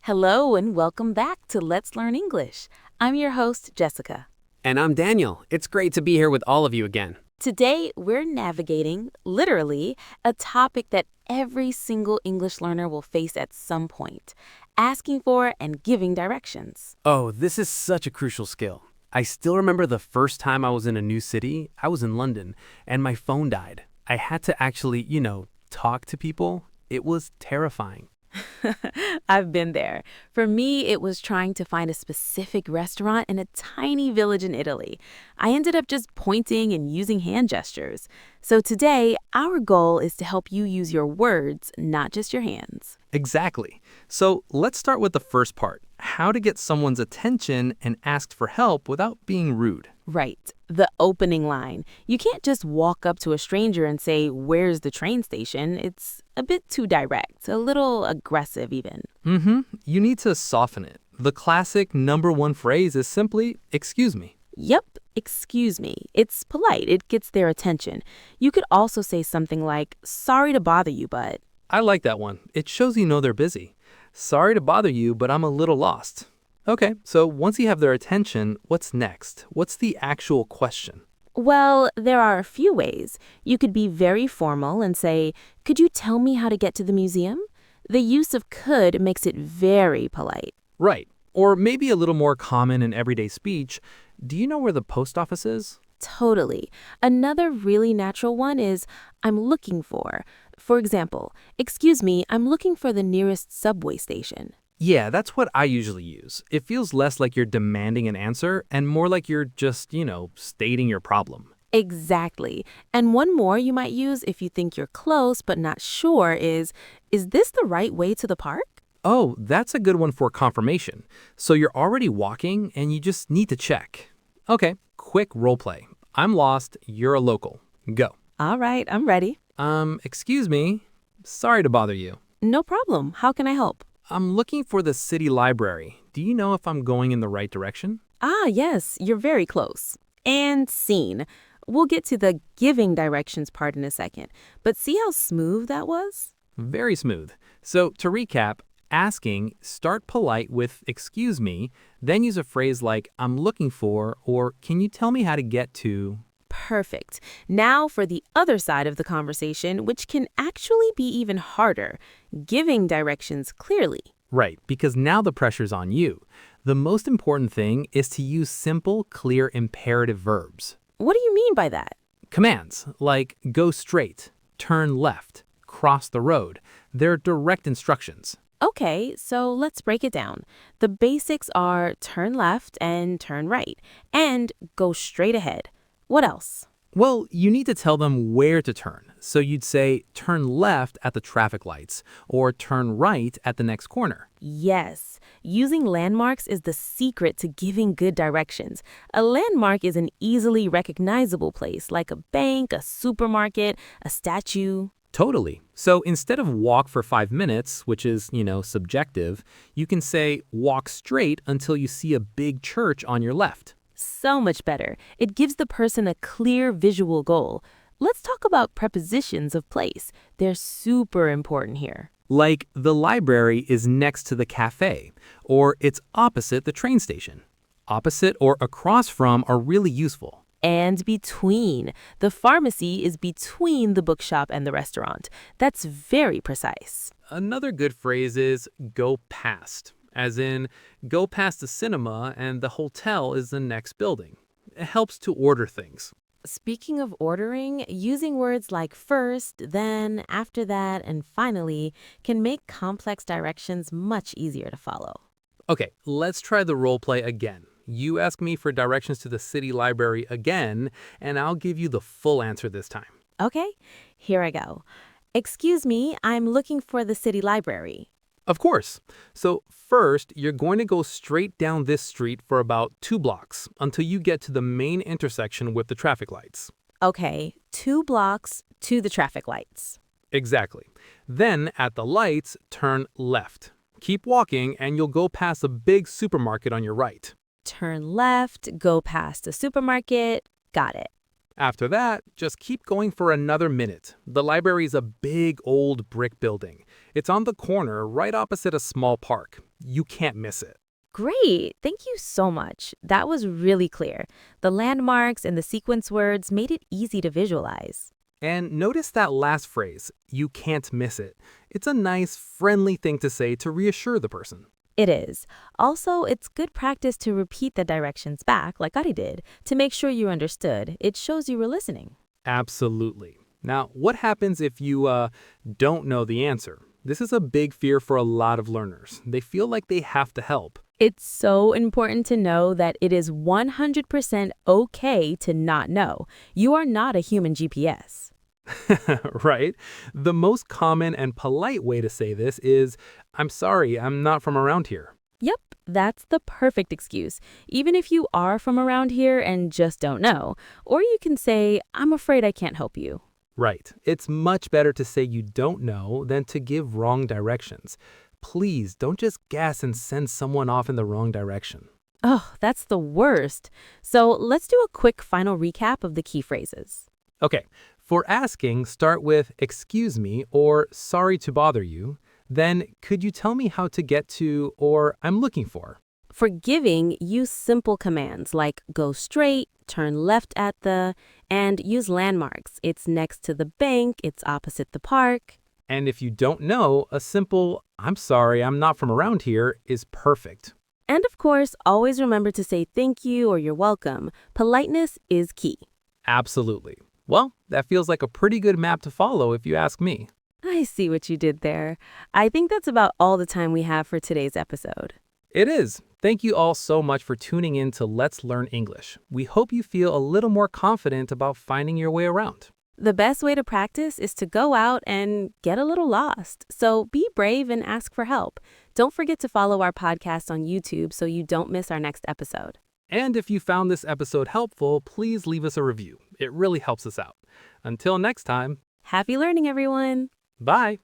Hello and welcome back to Let's Learn English. I'm your host, Jessica. And I'm Daniel. It's great to be here with all of you again. Today, we're navigating, literally, a topic that every single English learner will face at some point, asking for and giving directions. Oh, this is such a crucial skill. I still remember the first time I was in a new city. I was in London, and my phone died. I had to actually, talk to people. It was terrifying. I've been there. For me, it was trying to find a specific restaurant in a tiny village in Italy. I ended up just pointing and using hand gestures. So today, our goal is to help you use your words, not just your hands. Exactly. So let's start with the first part, how to get someone's attention and ask for help without being rude. Right. The opening line. You can't just walk up to a stranger and say, "Where's the train station?" It's a bit too direct, a little aggressive even. You need to soften it. The classic number one phrase is simply, "Excuse me." Yep, excuse me. It's polite. It gets their attention. You could also say something like, "Sorry to bother you, but..." I like that one. It shows you know they're busy. Sorry to bother you, but I'm a little lost. Okay, so once you have their attention, what's next? What's the actual question? Well, there are a few ways. You could be very formal and say, "Could you tell me how to get to the museum?" The use of could makes it very polite. Right. Or maybe a little more common in everyday speech. Do you know where the post office is? Totally. Another really natural one is, "I'm looking for." For example, "Excuse me, I'm looking for the nearest subway station." Yeah, that's what I usually use. It feels less like you're demanding an answer and more like you're just, stating your problem. Exactly. And one more you might use if you think you're close but not sure is this the right way to the park? Oh, that's a good one for confirmation. So you're already walking and you just need to check. Okay, quick role play. I'm lost, you're a local. Go. All right, I'm ready. Excuse me. Sorry to bother you. No problem. How can I help? I'm looking for the city library. Do you know if I'm going in the right direction? Ah, yes, you're very close. And scene. We'll get to the giving directions part in a second, but see how smooth that was? Very smooth. So to recap, asking, start polite with "excuse me," then use a phrase like "I'm looking for" or "can you tell me how to get to." Perfect. Now for the other side of the conversation, which can actually be even harder, giving directions clearly. Right, because now the pressure's on you. The most important thing is to use simple, clear imperative verbs. What do you mean by that? Commands like go straight, turn left, cross the road. They're direct instructions. Okay, so let's break it down. The basics are turn left and turn right, and go straight ahead. What else? Well, you need to tell them where to turn. So you'd say turn left at the traffic lights or turn right at the next corner. Yes, using landmarks is the secret to giving good directions. A landmark is an easily recognizable place like a bank, a supermarket, a statue. Totally. So instead of walk for 5 minutes, which is, subjective, you can say walk straight until you see a big church on your left. So much better. It gives the person a clear visual goal. Let's talk about prepositions of place. They're super important here. Like the library is next to the cafe, or it's opposite the train station. Opposite or across from are really useful. And between. The pharmacy is between the bookshop and the restaurant. That's very precise. Another good phrase is go past, as in go past the cinema and the hotel is the next building. It helps to order things. Speaking of ordering, using words like first, then, after that, and finally can make complex directions much easier to follow. Okay, let's try the role play again. You ask me for directions to the city library again, and I'll give you the full answer this time. Okay, here I go. "Excuse me, I'm looking for the city library." Of course. So first, you're going to go straight down this street for about 2 blocks until you get to the main intersection with the traffic lights. Okay, 2 blocks to the traffic lights. Exactly. Then at the lights, turn left. Keep walking and you'll go past a big supermarket on your right. Turn left, go past the supermarket. Got it. After that, just keep going for another minute. The library is a big old brick building. It's on the corner right opposite a small park. You can't miss it. Great. Thank you so much. That was really clear. The landmarks and the sequence words made it easy to visualize. And notice that last phrase, you can't miss it. It's a nice, friendly thing to say to reassure the person. It is. Also, it's good practice to repeat the directions back, like I did, to make sure you understood. It shows you were listening. Absolutely. Now, what happens if you don't know the answer? This is a big fear for a lot of learners. They feel like they have to help. It's so important to know that it is 100% okay to not know. You are not a human GPS. Right? The most common and polite way to say this is, I'm sorry, I'm not from around here. Yep, that's the perfect excuse, even if you are from around here and just don't know. Or you can say, I'm afraid I can't help you. Right. It's much better to say you don't know than to give wrong directions. Please don't just guess and send someone off in the wrong direction. Oh, that's the worst. So let's do a quick final recap of the key phrases. Okay, for asking, start with excuse me or sorry to bother you. Then could you tell me how to get to or I'm looking for? For giving, use simple commands like go straight, turn left at the, and use landmarks. It's next to the bank, it's opposite the park. And if you don't know, a simple I'm sorry, I'm not from around here is perfect. And of course, always remember to say thank you or you're welcome. Politeness is key. Absolutely. Well, that feels like a pretty good map to follow if you ask me. I see what you did there. I think that's about all the time we have for today's episode. It is. Thank you all so much for tuning in to Let's Learn English. We hope you feel a little more confident about finding your way around. The best way to practice is to go out and get a little lost. So be brave and ask for help. Don't forget to follow our podcast on YouTube so you don't miss our next episode. And if you found this episode helpful, please leave us a review. It really helps us out. Until next time, Happy learning, everyone! bye.